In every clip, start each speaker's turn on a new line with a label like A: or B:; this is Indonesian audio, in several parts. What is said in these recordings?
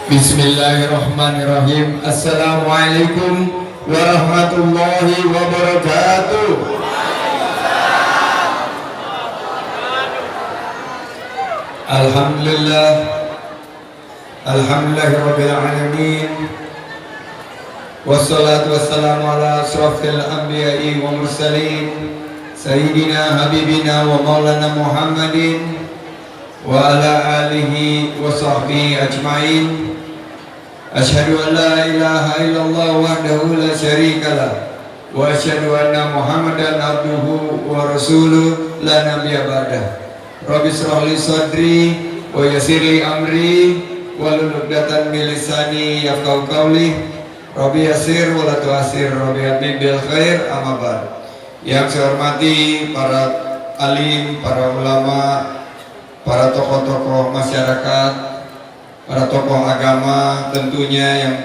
A: Bismillahirrahmanirrahim. Assalamualaikum warahmatullahi wabarakatuh. Alhamdulillah, alhamdulillahirabbil alamin. Wassalatu wassalamu ala asrafil anbiya'i wa mursalin sayyidina habibina wa maulana Muhammadin wa ala alihi wa sahbihi ajma'in. Asyhadu an la ilaha illallah wahdahu la syarikalah wa asyhadu anna Muhammadan abduhu wa rasuluh la nabiyya ba'dah. Rabbi shrah li sadri wa yassir li amri wahlul 'uqdatam min lisani yafqahu qawli. Rabbi yassir wa la tu'assir, Rabbi habib bil khair, amma ba'd. Yang saya hormati para alim, para ulama, para tokoh-tokoh masyarakat, para tokoh agama, tentunya yang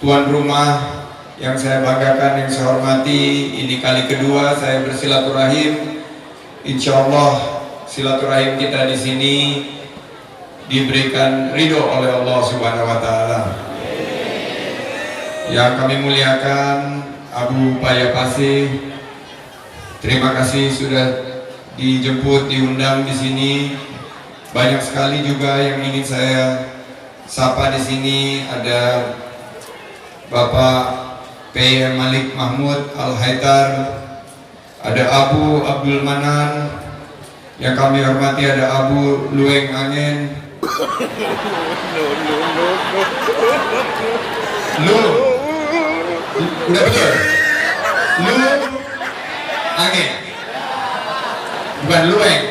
A: tuan rumah yang saya banggakan, yang saya hormati. Ini kali kedua saya bersilaturahim. Insya Allah silaturahim kita di sini diberikan ridho oleh Allah Subhanahu Wa Taala. Yang kami muliakan Abu Payapasih, terima kasih sudah dijemput, diundang di sini. Banyak sekali juga yang ingin saya sapa di sini. Ada Bapak PM Malik Mahmud Al-Haidar, ada Abu Abdul Manan, yang kami hormati ada Abu Lueng Angin. Lu udah betul? Lu Angin, bukan Lueng.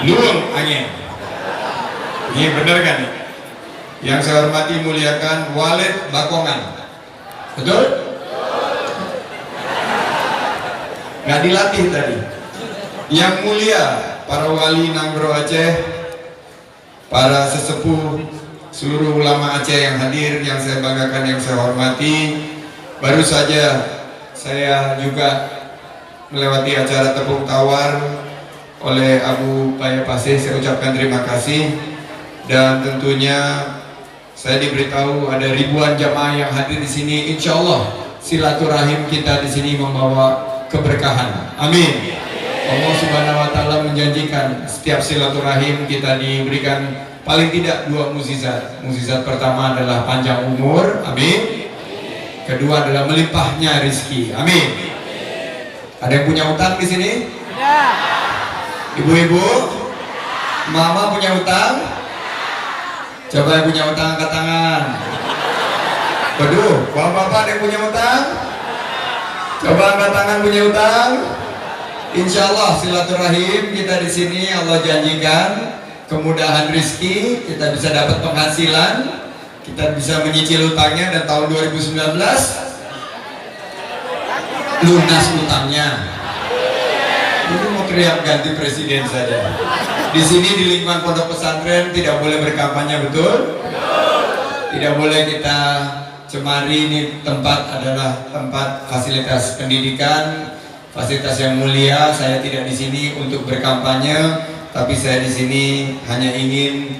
A: Lueng Angin. Ini benar kan? Yang saya hormati muliakan Walid Bakongan. Betul? Nggak dilatih tadi. Yang mulia para wali Nanggro Aceh, para sesepuh, seluruh ulama Aceh yang hadir, yang saya banggakan, yang saya hormati. Baru saja saya juga melewati acara tepuk tawar oleh Abu Payapasih. Saya ucapkan terima kasih, dan tentunya saya diberitahu ada ribuan jamaah yang hadir di sini. Insya Allah silaturahim kita di sini membawa keberkahan. Amin. Allah Subhanahu Wa Taala menjanjikan setiap silaturahim kita diberikan paling tidak 2 mukjizat. Mukjizat pertama adalah panjang umur, amin. Kedua adalah melimpahnya rezeki, amin. Ada yang punya utang di sini? Ibu-ibu, mama punya utang? Coba yang punya utang angkat tangan. Waduh, bapak-bapak ada yang punya utang? Coba angkat tangan punya utang. Insya Allah silaturahim kita di sini Allah janjikan kemudahan rezeki, kita bisa dapat penghasilan, kita bisa menyicil utangnya, dan tahun 2019 lunas utangnya. Ini mau teriak ganti presiden saja. Di sini di lingkungan pondok pesantren tidak boleh berkampanye, betul? Tidak boleh kita cemari. Ini tempat adalah tempat fasilitas pendidikan, fasilitas yang mulia. Saya tidak di sini untuk berkampanye, tapi saya di sini hanya ingin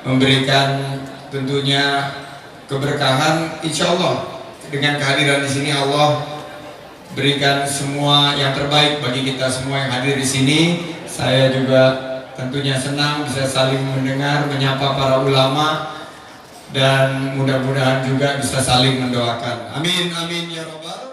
A: memberikan tentunya keberkahan. Insya Allah dengan kehadiran di sini Allah berikan semua yang terbaik bagi kita semua yang hadir di sini. Saya juga tentunya senang bisa saling mendengar, menyapa para ulama, dan mudah-mudahan juga bisa saling mendoakan. Amin, amin ya Rabbal